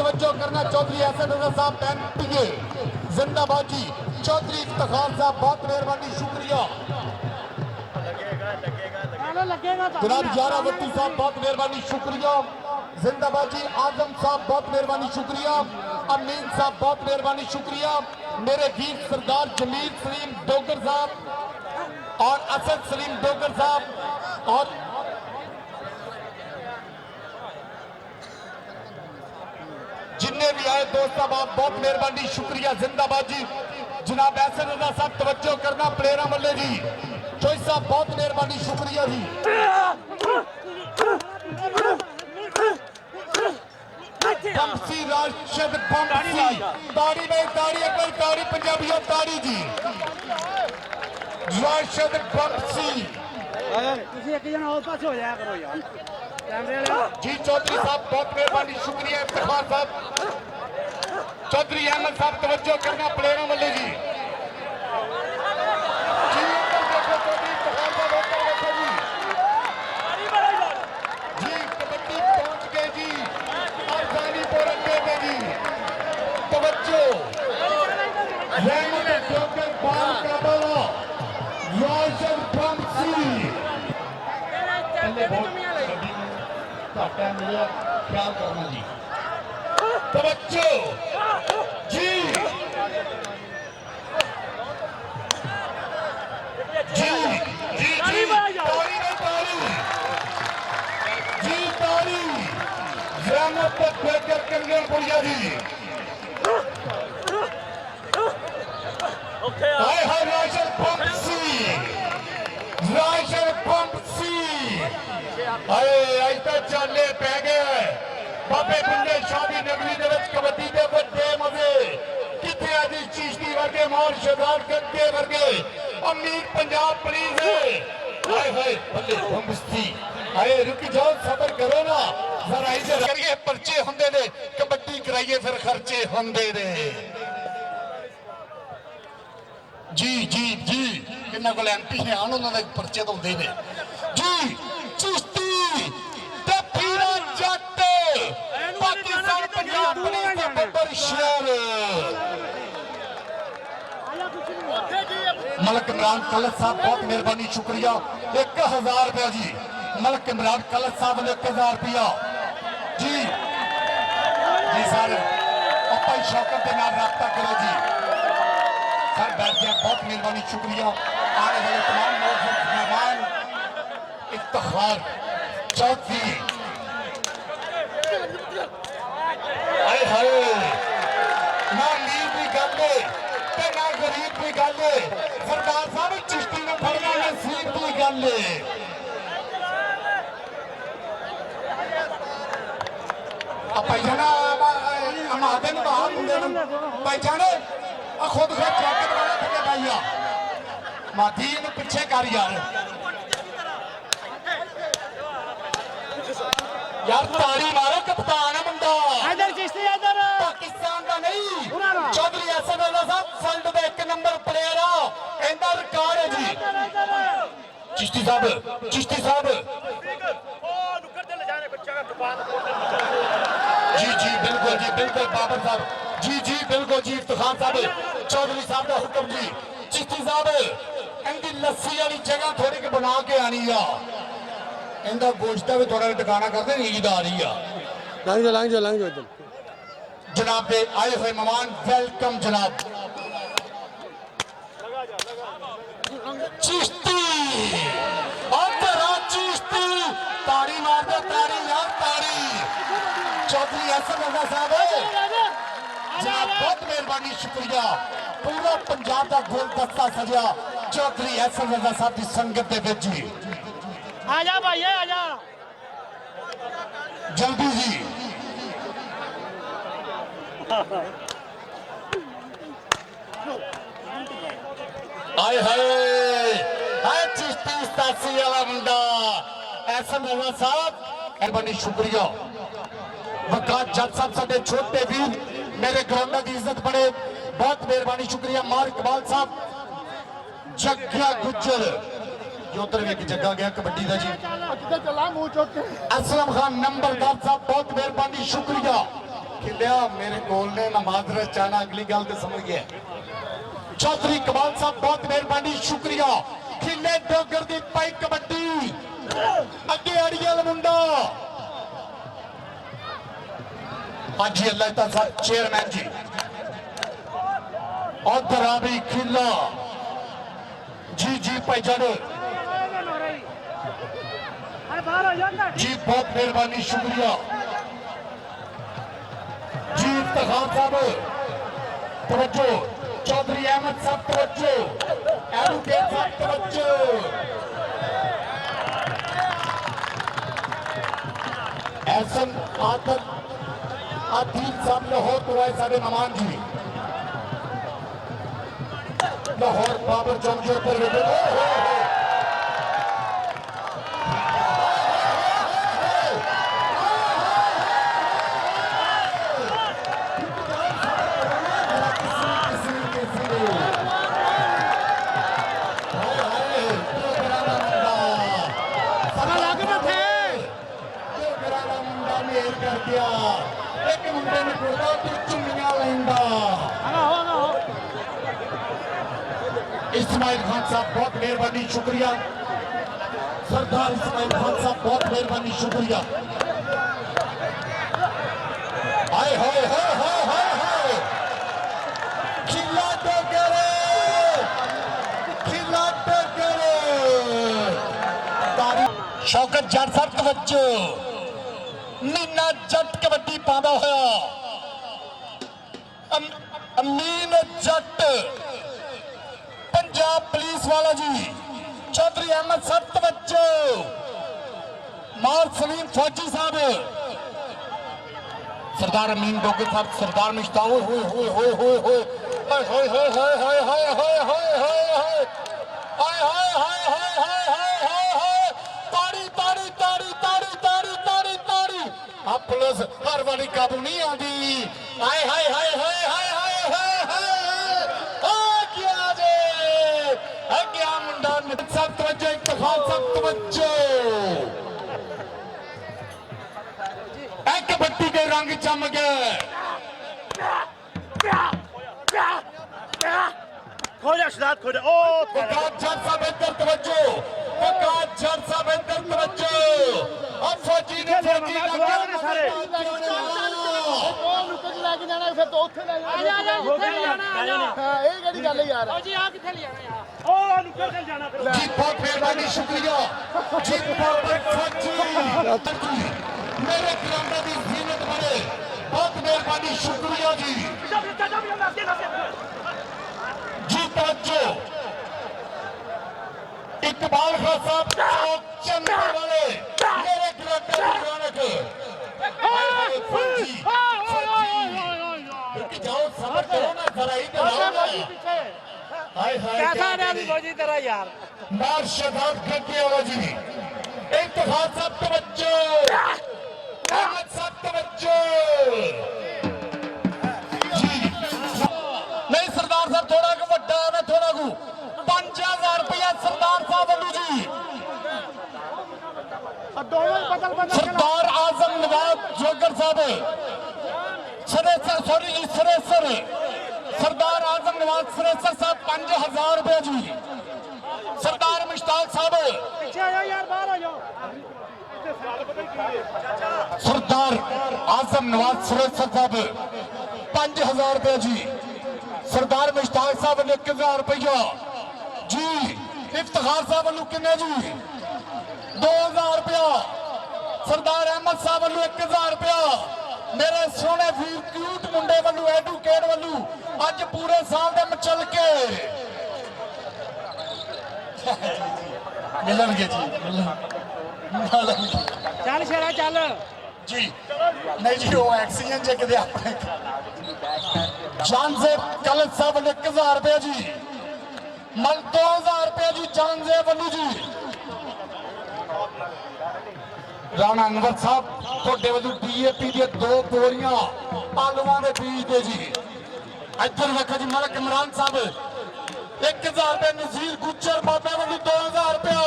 तवज्जो करना चौधरी असद रजा साहब पैंतीए जिंदाबाद जी। चौधरी इफ्तिखार साहब बहुत मेहरबानी शुक्रिया। जनाब यारा वट्टी साहब बहुत मेहरबानी शुक्रिया जिंदाबाद जी। आजम साहब बहुत मेहरबानी शुक्रिया। अमीन साहब बहुत मेहरबानी शुक्रिया। मेरे वीर सरदार जमील सलीम डोगर साहब और असद सलीम डोगर साहब और जिन्हें भी आए दोस्त साहब आप बहुत मेहरबानी शुक्रिया जिंदाबाद जी। जनाब ऐसे रजा साहब तवज्जो करना प्लेयर मल्ले जी। चोइस साहब बहुत मेहरबानी शुक्रिया जी। बंसी राशिद बंसी ताड़ी में ताड़ी एक बार ताड़ी पंजाबियों ताड़ी जी। राशिद बंसी जी। चौधरी साहब बहुत मेहरबानी शुक्रिया। इफ्तिखार साहब चौधरी अहमद साहब तवज्जो करना प्लेयर वाले जी। जी कबड्डी पहुंच गए जी और जानीपुर अड्डे में जी तवज्जो। रहमत डॉक्टर बाल का बाला राशिद बंसी ख्याल करना जी। तवज्जो जी जी जी जी तारी में तारी जी तारी रहमत बेकर कंगनपुरिया जी। हाय हाय राशिद बंसी राशिद बंसी अरे अज तक चाले पै गए बाबे बुल्ले शाह दी नगरी दे विच कबड्डी दे वड्डे मजे किथे अज चिश्ती वर्गे मोर शहजाद गद्दे वर्गे अमीर पंजाब पुलिस हाय हाय बल्ले बंबस्ती अरे रुक जाओ सबर करो ना जरा इधर करिए पर्चे हुंदे ने कबड्डी कराइए फिर खर्चे हुंदे ने जी जी जी। किन्ना कोल एमपी ने आन उन्हां दे पर्चे तो हुंदे ने जी। चिश्ती ते पीरा जट पाकिस्तान पंजाब पुलिस दे बब्बर शेर मलक इमरान कलत साहब बहुत मेहरबानी शुक्रिया 1000 रुपया जी। मलक इमरान कलत साहब ने 1000 रुपया जी जी। सर अपा शौकत के नाल रब्ता करो जी। सर बैठ गया बहुत मेहरबानी शुक्रिया। आने वाले तमाम मेहमान इफ्तिखार चौधरी हाय हाय ना अमीर की गल है ना गरीब की गल है। सरदार साहब चिश्ती ने फड़ना नसीब की गल है। भाईजाना हमारे बाहर होंगे भाईजाने खुद खुद जैकेट वाला थके भाईया माधी इन पिछे कर यार यार तारी मारो कप्तान है मुंडा पाकिस्तान का नहीं। चौधरी असद रजा साहब फंड का 1 नंबर प्लेयर इनका रिकॉर्ड है जी। चिश्ती साहब जी जी बिल्कुल जी बिल्कुल बाबर साहब जी जी बिल्कुल जी। इफ्तिखार साहब चौधरी साहब का हुक्म जी। चिश्ती साहब इनकी लस्सी वाली जगह थोड़ी कि बना के आनी आ इनका गोश्त भी थोड़ा टिकाना करते नींद आ रही है। लंघ जाओ जनाब पे आए हुए मेहमान वेलकम जनाब। चिश्ती चिश्ती ताड़ी मार दो ताड़ी यार ताड़ी। चौधरी असद रजा साहब जनाब बहुत मेहरबानी शुक्रिया। पूरा पंजाब का गोल दस्ता सजा चौधरी असद रजा साहब की संगत दे विच जी। आजा भाई आजा जल्दी जी। आए हाय चिश्ती 87 वाला मुंडा असद रजा साहब मेहरबानी शुक्रिया। वकास जट साहब साडे छोटे वीर मेरे ग्राउंड की इज्जत बड़े बहुत मेहरबानी शुक्रिया। मार इकबाल साहब जग्गा गुज्जर जो उधर भी जगह गया कबड्डी का जी। असलम खान नंबरदार साहब बहुत मेहरबानी शुक्रिया। खिलिया मेरे गोल ने नमाज चाना अगली गल तो समझ गया। चौधरी इकबाल साहब बहुत मेहरबानी शुक्रिया। खिले डोगर दी पाई कबड्डी अगे अड़ियल मुंडा हाजी अल्लाह साहब चेयरमैन जी और दराबी खिला जी जी भाई जड़ जी बहुत मेहरबानी शुक्रिया जी इफ्तिखार साहब तवज्जो चौधरी अहमद साहब तवज्जो एडवोकेट साहब तवज्जो एहसन आदत आदिल साहब लाहौर तो आए सारे मेहमान जी लाहौर बाबर जमजो पर एक मुंडे ने बोला तू चुम्मियां लेंदा। इस्माइल खान साहब बहुत मेहरबानी शुक्रिया। सरदार इस्माइल खान साहब बहुत मेहरबानी शुक्रिया। हाय हाय हाय हाय हाय हाय खिला डोगरे शौकत जट साहब तवज्जो मीना जट कबड्डी पादा होया अमीन जट पंजाब पुलिस वाला जी चौधरी अहमद साहब तवज्जो मार सलीम फौजी साहब सरदार अमीन डोगर साहब सरदार मुश्ताक होए होए होए होए होए होए होए होए होए होए होए होए होए हाय हाय हाय हाय हाय हाय हाय हाय ताड़ी ताड़ी ताड़ी ताड़ी ताड़ी ताड़ी ताड़ी अब पुलिस हर वाली काबू नहीं आती। हाय हाय हाय हाय हाय हाय हाय हाय आ क्या जे है क्या मुंडा सब तवज्जो इत्तेफाक सब तवज्जो ए कबड्डी के रंग चमक खोजा शदाद खोजा ओ वकात जट साहब इधर तवज्जो वकात जट साहब इधर तवज्जो अब फौजी ने सारे ਉਹ ਨੁੱਕਰ ਚ ਲੈ ਕੇ ਜਾਣਾ ਫਿਰ ਤੋਂ ਉੱਥੇ ਲੈ ਜਾਣਾ ਹਾਂ ਇਹ ਕਿਹੜੀ ਗੱਲ ਹੈ ਯਾਰ ਜੀ ਆ ਕਿੱਥੇ ਲੈ ਜਾਣਾ ਯਾਰ ओ निकल चल जाना फिर जी बहुत मेहरबानी शुक्रिया जी बहुत फौजी मेरे तिरंगा की जीनत बने बहुत मेहरबानी शुक्रिया जी जी तवज्जो इकबाल खान साहब चंद्र वाले मेरे तिरंगा की रौनक फौजी जाओ सबर करो ना जरा ही तो हाय हाय कैसा है फौजी तेरा यार मार शदाब करके आवाज जी इत्तेफाक साहब तवज्जो अहमद साहब तवज्जो जी नहीं सरदार साहब थोड़ा को ਵੱਡਾ है थोड़ा को 5000 रुपया सरदार साहब ਵੱਲੋਂ जी ਦੋਵੇਂ ਬਦਲ ਬਦਲ सरदार आजम नवाब जोगर साहब सरेसर सॉरी जी सरेसर सरदार आजम नवाब सरेसर साहब 5000 रुपया जी सरदार मुश्ताक साहब ਪਿੱਛੇ ਆ ਯਾਰ ਬਾਹਰ ਆ ਜਾਓ सरदार आजम नवाज सरेसर साहब 5000 रुपया जी सरदार मुश्ताक साहब ने 1000 रुपया जी इफ्तिखार साहब वालों किन्ने जी 2000 रुपया सरदार अहमद साहब वालों 1000 रुपया मेरे सोने वीर क्यूट मुंडे वालों एडवोकेट वालों अज पूरे साल दे मचल के मिलनगे जी मिलनगे ਚੱਲ ਸ਼ੇਰਾ ਚੱਲ जी नहीं जी वो एक्सीडेंट जे किते अपने जानजेब कलत साहब ने 1000 रुपया जी मल 2000 रुपया जी जानजेब वालू जी राणा अनवर साहब ਤੁਹਾਡੇ ਵੱਲੋਂ ਡੀਏपी ਦੀਆਂ 2 ਬੋਰੀਆਂ ਆਲੂਆਂ ਦੇ ਬੀਜ ਦੇ ਜੀ ਇੱਧਰ ਵੇਖੋ ਜੀ ਮਲਕ ਇਮਰਾਨ ਸਾਹਿਬ 1000 रुपये नजीर गुज्जर बाबे वालू 2000 रुपया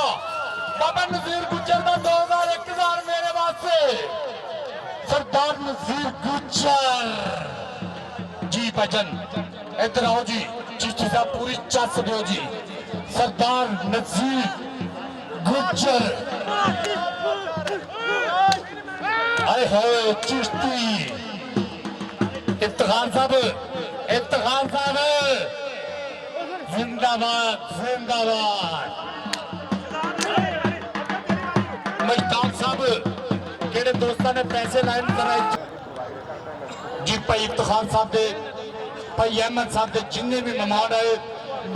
बाबा नजीर गुज्जर का 2000 1000 मेरे वास्ते सरदार नजीर गुज्जर जी भजन इधर आओ जी चिश्ती साहब पूरी चस दो जी सरदार नजीर गुज्जर आए हाय चिश्ती इफ्तिखार साहब जिंदाबाद जिंदाबाद मुश्ताक साहब केड़े दोस्तों ने पैसे लाइन कराए जी भाई इफ्तिखार साहब दे भाई अहमद साहब दे जिन्ने भी मेहमान आए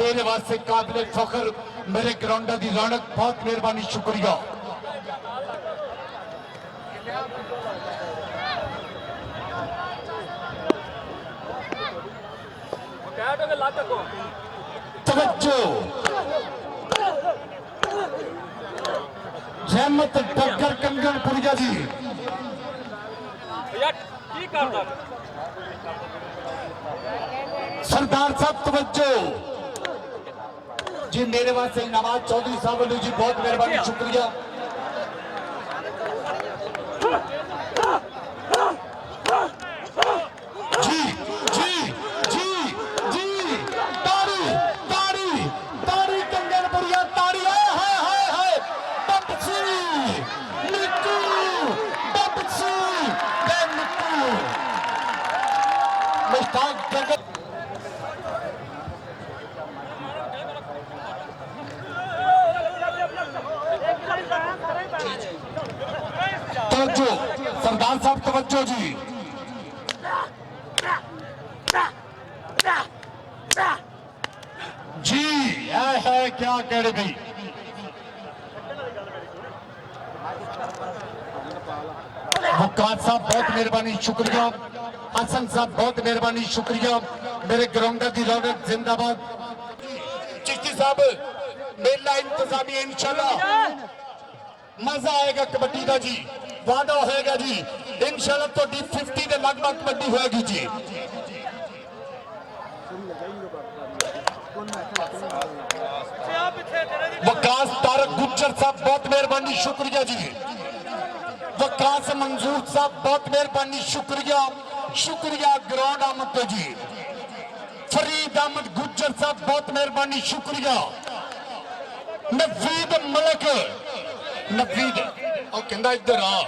मेरे वास्ते काबिल फखर मेरे ग्राउंड की रौनक बहुत मेहरबानी शुक्रिया तवज्जो रहमत बरकर कंगनपुरिया जी सरदार साहब तवज्जो जी मेरे वास्ते नवाज चौधरी साहब वालों जी बहुत मेहरबानी शुक्रिया जी जी जी जी तारी तारी तारी कंगनपुरिया तारी हाय हाय हाय हाय बपसी निक्कू बपसी दे निक्कू मुश्ताक कंगन तवज्जो सरदार साहब तवज्जो जी जी है क्या कह रहे भाई वकास साहब बहुत मेहरबानी शुक्रिया हसन साहब बहुत मेहरबानी शुक्रिया मेरे ग्राउंड की रौनक जिंदाबाद चिश्ती साहब मेला इंतजामिया इंशाल्लाह मजा आएगा कबड्डी का जी वादा होएगा जी इंशाल्लाह तो 50 के लगभग कबड्डी होएगी जी वकास तारक गुज्जर साहब बहुत मेहरबानी शुक्रिया जी वकास मंजूर साहब बहुत मेहरबानी शुक्रिया शुक्रिया ग्राउंड अहमद तो जी फरीद अहमद गुज्जर साहब बहुत मेहरबानी शुक्रिया नवीद मलक नवीद और कहना इधर आ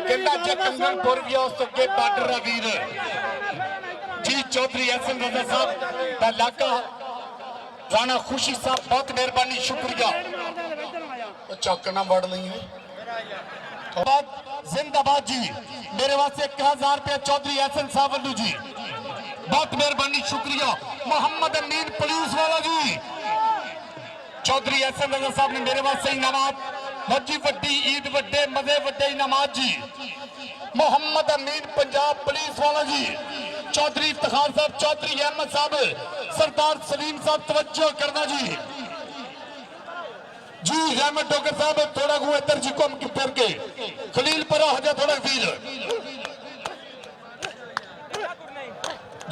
कहना जे कंगनपुर भी उस अगे बार्डर आ वीर जी चौधरी एहसन रजा साहब का इलाका राणा खुशी साहब बहुत मेहरबानी शुक्रिया चौकना बढ़ नहीं है जिंदाबाद जी मेरे वास्ते 1000 रुपया चौधरी एहसन साहब वालू जी बहुत मेहरबानी शुक्रिया मोहम्मद अमीन पुलिस वाला जी चौधरी एहसन रजा साहब ने मेरे वास्ते इनामात मजी वड्डी ईद वड्डे मजे वड्डे इनामात जी मोहम्मद अमीन पंजाब पुलिस वाला जी चौधरी इफ्तिखार साहब चौधरी अहमद साहब सरदार सलीम साहब तवज्जो करना जी जी रहमत डोगर साहब थोड़ा गु इधर जी को फिर के खलील पर हजा थोड़ा वीर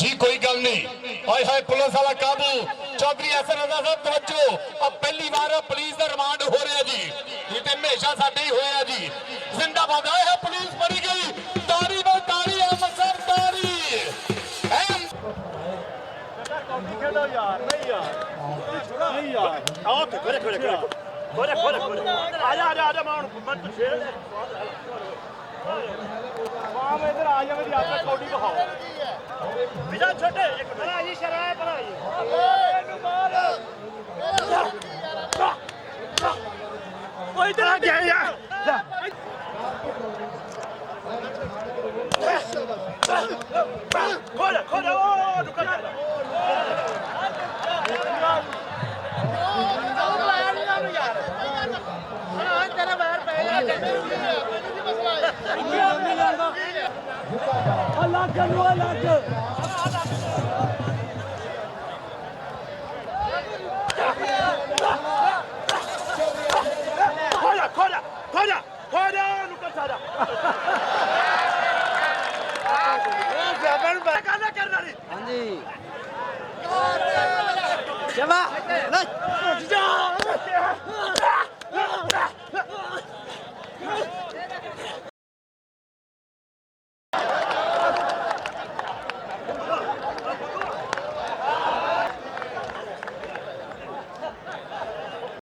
जी कोई गल नहीं हाय हाय पुलिस वाला काबू चौधरी एहसन रजा साहब तवज्जो अब पहली बार पुलिस का रिमांड हो रहा है जी ये तो हमेशा साडे ही होया जी जिंदाबाद आए है पुलिस पड़ी गई तारी में तारी अहमद साहब तारी खेलो यार नहीं यार आओ तो खोले आजा मैं मन तो शेर मां में इधर आ जा मेरी आपका कौड़ी बहाओ बिना छोटे एक बड़ा जी शराब बड़ा जी वो इधर आ गया यार खोले ओ दुकान